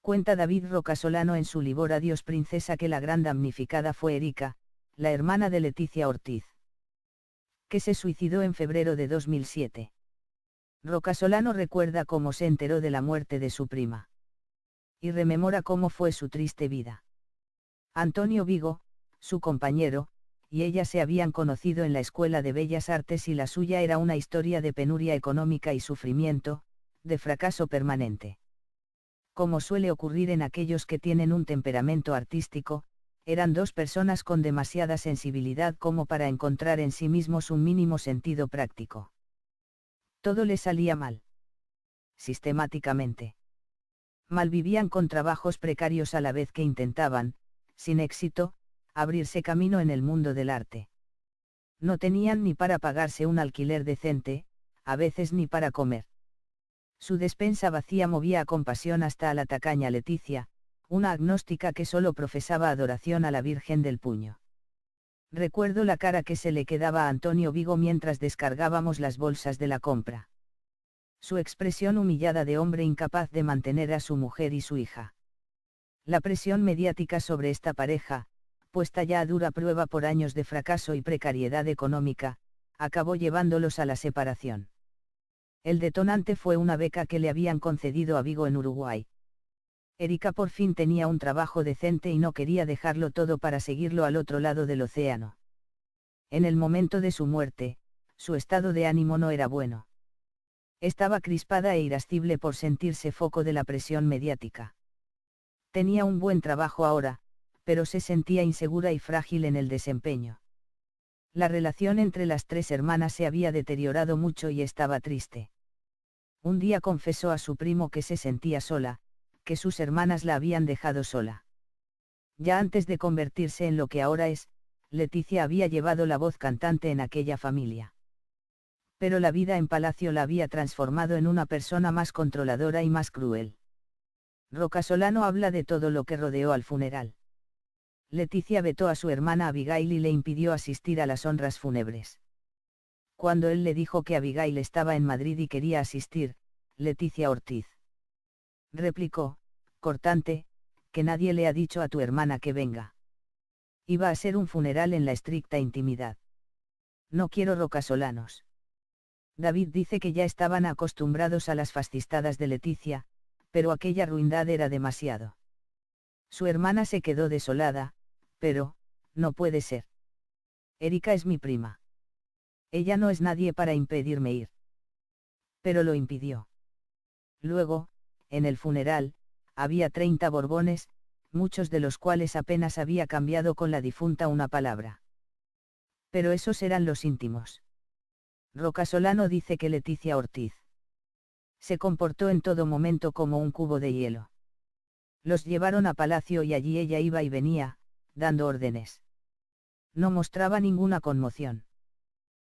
Cuenta David Rocasolano en su libro Adiós Princesa que la gran damnificada fue Erika, la hermana de Leticia Ortiz, que se suicidó en febrero de 2007. Rocasolano recuerda cómo se enteró de la muerte de su prima. Y rememora cómo fue su triste vida. Antonio Vigo, su compañero, y ella se habían conocido en la Escuela de Bellas Artes y la suya era una historia de penuria económica y sufrimiento, de fracaso permanente. Como suele ocurrir en aquellos que tienen un temperamento artístico, eran dos personas con demasiada sensibilidad como para encontrar en sí mismos un mínimo sentido práctico. Todo les salía mal. Sistemáticamente. Malvivían con trabajos precarios a la vez que intentaban, sin éxito, abrirse camino en el mundo del arte. No tenían ni para pagarse un alquiler decente, a veces ni para comer. Su despensa vacía movía a compasión hasta a la tacaña Leticia, una agnóstica que solo profesaba adoración a la Virgen del Puño. Recuerdo la cara que se le quedaba a Antonio Vigo mientras descargábamos las bolsas de la compra. Su expresión humillada de hombre incapaz de mantener a su mujer y su hija. La presión mediática sobre esta pareja, puesta ya a dura prueba por años de fracaso y precariedad económica, acabó llevándolos a la separación. El detonante fue una beca que le habían concedido a Vigo en Uruguay. Erika por fin tenía un trabajo decente y no quería dejarlo todo para seguirlo al otro lado del océano. En el momento de su muerte, su estado de ánimo no era bueno. Estaba crispada e irascible por sentirse foco de la presión mediática. Tenía un buen trabajo ahora, pero se sentía insegura y frágil en el desempeño. La relación entre las tres hermanas se había deteriorado mucho y estaba triste. Un día confesó a su primo que se sentía sola, que sus hermanas la habían dejado sola. Ya antes de convertirse en lo que ahora es, Leticia había llevado la voz cantante en aquella familia. Pero la vida en Palacio la había transformado en una persona más controladora y más cruel. Rocasolano habla de todo lo que rodeó al funeral. Leticia vetó a su hermana Abigail y le impidió asistir a las honras fúnebres. Cuando él le dijo que Abigail estaba en Madrid y quería asistir, Leticia Ortiz replicó, cortante, que nadie le ha dicho a tu hermana que venga. Iba a ser un funeral en la estricta intimidad. No quiero rocasolanos. David dice que ya estaban acostumbrados a las fascistadas de Leticia, pero aquella ruindad era demasiado. Su hermana se quedó desolada, pero, no puede ser. Erika es mi prima. Ella no es nadie para impedirme ir. Pero lo impidió. Luego, en el funeral, había 30 borbones, muchos de los cuales apenas había cambiado con la difunta una palabra. Pero esos eran los íntimos. Rocasolano dice que Leticia Ortiz se comportó en todo momento como un cubo de hielo. Los llevaron a Palacio y allí ella iba y venía, dando órdenes. No mostraba ninguna conmoción.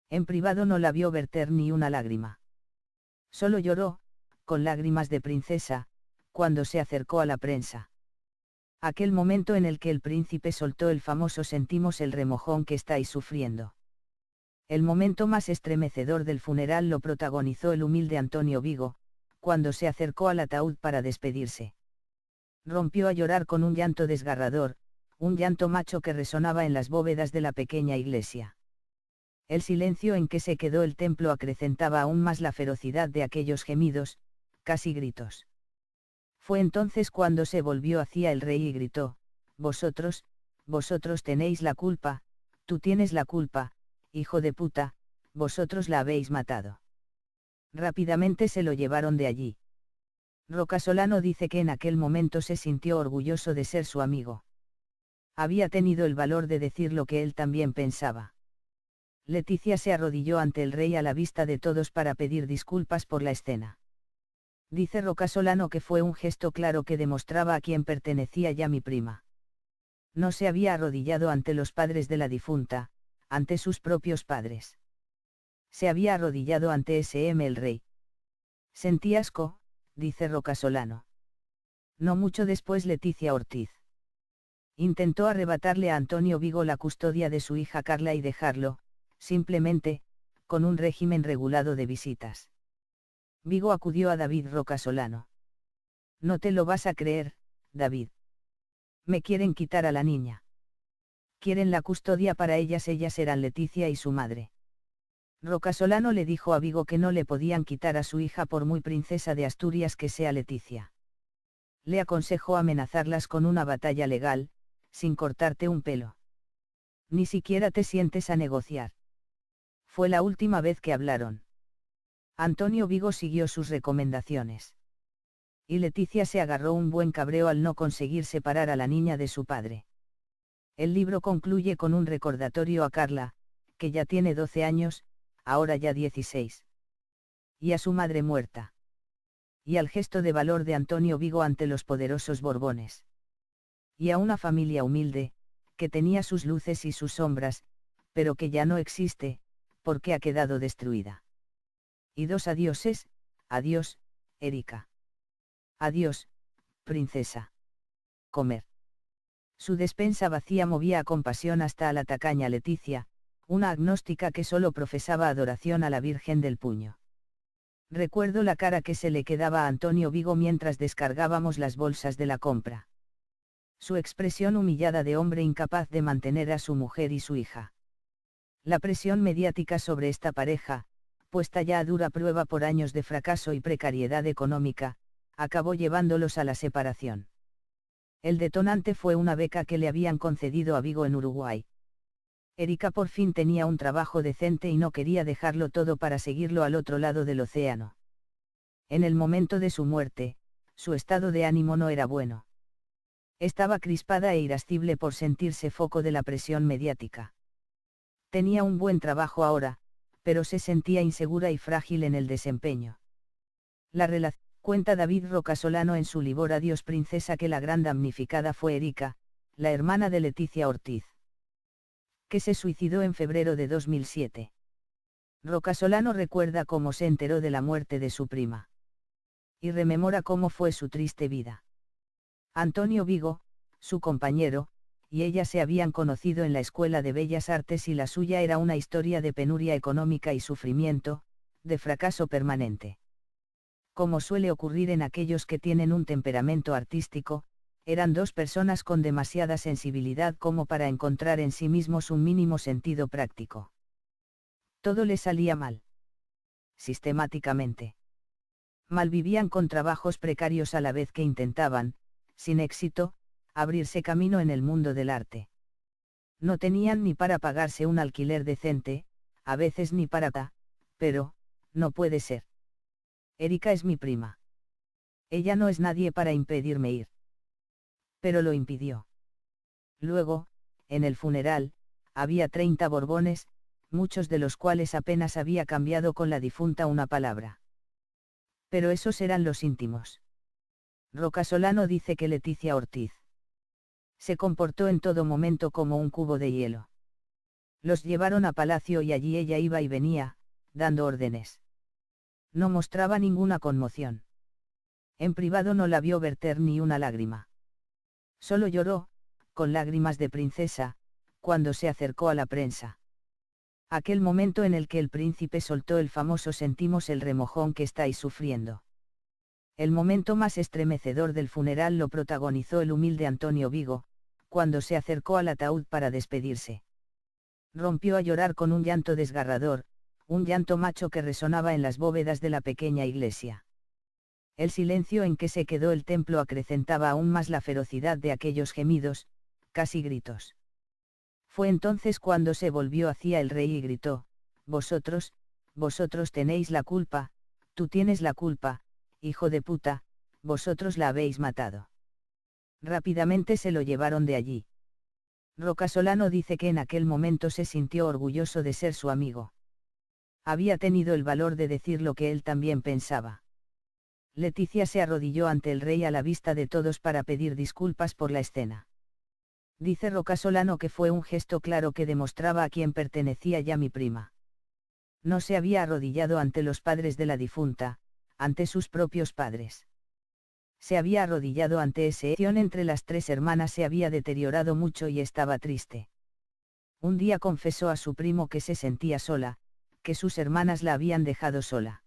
En privado no la vio verter ni una lágrima. Solo lloró, con lágrimas de princesa, cuando se acercó a la prensa. Aquel momento en el que el príncipe soltó el famoso sentimos el remojón que estáis sufriendo. El momento más estremecedor del funeral lo protagonizó el humilde Antonio Vigo, cuando se acercó al ataúd para despedirse. Rompió a llorar con un llanto desgarrador, un llanto macho que resonaba en las bóvedas de la pequeña iglesia. El silencio en que se quedó el templo acrecentaba aún más la ferocidad de aquellos gemidos, casi gritos. Fue entonces cuando se volvió hacia el rey y gritó, vosotros tenéis la culpa, tú tienes la culpa, hijo de puta, vosotros la habéis matado. Rápidamente se lo llevaron de allí. Rocasolano dice que en aquel momento se sintió orgulloso de ser su amigo. Había tenido el valor de decir lo que él también pensaba. Leticia se arrodilló ante el rey a la vista de todos para pedir disculpas por la escena. Dice Rocasolano que fue un gesto claro que demostraba a quién pertenecía ya mi prima. No se había arrodillado ante los padres de la difunta, ante sus propios padres. Se había arrodillado ante S.M. el rey. Sentí asco, dice Rocasolano. No mucho después Leticia Ortiz intentó arrebatarle a Antonio Vigo la custodia de su hija Carla y dejarlo, simplemente, con un régimen regulado de visitas. Vigo acudió a David Rocasolano. No te lo vas a creer, David. Me quieren quitar a la niña. Quieren la custodia para ellas eran Leticia y su madre. Rocasolano le dijo a Vigo que no le podían quitar a su hija por muy princesa de Asturias que sea Leticia. Le aconsejó amenazarlas con una batalla legal, sin cortarte un pelo. Ni siquiera te sientes a negociar. Fue la última vez que hablaron. Antonio Vigo siguió sus recomendaciones. Y Leticia se agarró un buen cabreo al no conseguir separar a la niña de su padre. El libro concluye con un recordatorio a Carla, que ya tiene 12 años, ahora ya 16. Y a su madre muerta. Y al gesto de valor de Antonio Vigo ante los poderosos Borbones. Y a una familia humilde, que tenía sus luces y sus sombras, pero que ya no existe, porque ha quedado destruida. Y 2 adioses, adiós, Erika. Adiós, princesa. Comer. Su despensa vacía movía a compasión hasta a la tacaña Leticia, una agnóstica que solo profesaba adoración a la Virgen del Puño. Recuerdo la cara que se le quedaba a Antonio Vigo mientras descargábamos las bolsas de la compra. Su expresión humillada de hombre incapaz de mantener a su mujer y su hija. La presión mediática sobre esta pareja, puesta ya a dura prueba por años de fracaso y precariedad económica, acabó llevándolos a la separación. El detonante fue una beca que le habían concedido a Vigo en Uruguay. Erika por fin tenía un trabajo decente y no quería dejarlo todo para seguirlo al otro lado del océano. En el momento de su muerte, su estado de ánimo no era bueno. Estaba crispada e irascible por sentirse foco de la presión mediática. Tenía un buen trabajo ahora, pero se sentía insegura y frágil en el desempeño. La relación, cuenta David Rocasolano en su libro Adiós princesa, que la gran damnificada fue Erika, la hermana de Leticia Ortiz, que se suicidó en febrero de 2007. Rocasolano recuerda cómo se enteró de la muerte de su prima. Y rememora cómo fue su triste vida. Antonio Vigo, su compañero, y ella se habían conocido en la Escuela de Bellas Artes y la suya era una historia de penuria económica y sufrimiento, de fracaso permanente. Como suele ocurrir en aquellos que tienen un temperamento artístico, eran 2 personas con demasiada sensibilidad como para encontrar en sí mismos un mínimo sentido práctico. Todo les salía mal. Sistemáticamente. Malvivían con trabajos precarios a la vez que intentaban, sin éxito, abrirse camino en el mundo del arte. No tenían ni para pagarse un alquiler decente, a veces ni para pero, no puede ser. Erika es mi prima. Ella no es nadie para impedirme ir. Pero lo impidió. Luego, en el funeral, había 30 Borbones, muchos de los cuales apenas había cambiado con la difunta una palabra. Pero esos eran los íntimos. Rocasolano dice que Leticia Ortiz se comportó en todo momento como un cubo de hielo. Los llevaron a palacio y allí ella iba y venía, dando órdenes. No mostraba ninguna conmoción. En privado no la vio verter ni una lágrima. Solo lloró, con lágrimas de princesa, cuando se acercó a la prensa. Aquel momento en el que el príncipe soltó el famoso "sentimos el remojón que estáis sufriendo". El momento más estremecedor del funeral lo protagonizó el humilde Antonio Vigo, cuando se acercó al ataúd para despedirse. Rompió a llorar con un llanto desgarrador, un llanto macho que resonaba en las bóvedas de la pequeña iglesia. El silencio en que se quedó el templo acrecentaba aún más la ferocidad de aquellos gemidos, casi gritos. Fue entonces cuando se volvió hacia el rey y gritó: vosotros tenéis la culpa, tú tienes la culpa, hijo de puta, vosotros la habéis matado. Rápidamente se lo llevaron de allí. Rocasolano dice que en aquel momento se sintió orgulloso de ser su amigo. Había tenido el valor de decir lo que él también pensaba. Leticia se arrodilló ante el rey a la vista de todos para pedir disculpas por la escena. Dice Rocasolano que fue un gesto claro que demostraba a quién pertenecía ya mi prima. No se había arrodillado ante los padres de la difunta, ante sus propios padres. Se había arrodillado ante esa acción entre las 3 hermanas se había deteriorado mucho y estaba triste. Un día confesó a su primo que se sentía sola, que sus hermanas la habían dejado sola.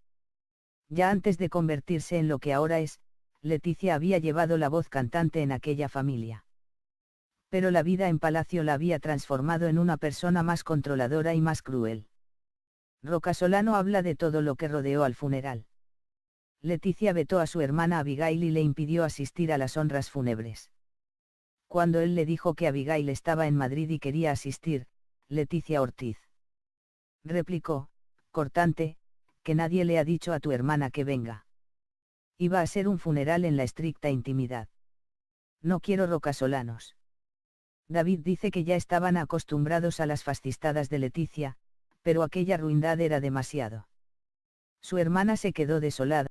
Ya antes de convertirse en lo que ahora es, Leticia había llevado la voz cantante en aquella familia. Pero la vida en palacio la había transformado en una persona más controladora y más cruel. Roca Solano habla de todo lo que rodeó al funeral. Leticia vetó a su hermana Abigail y le impidió asistir a las honras fúnebres. Cuando él le dijo que Abigail estaba en Madrid y quería asistir, Leticia Ortiz replicó, cortante, que nadie le ha dicho a tu hermana que venga. Iba a ser un funeral en la estricta intimidad. No quiero rocasolanos. David dice que ya estaban acostumbrados a las fascistadas de Leticia, pero aquella ruindad era demasiado. Su hermana se quedó desolada.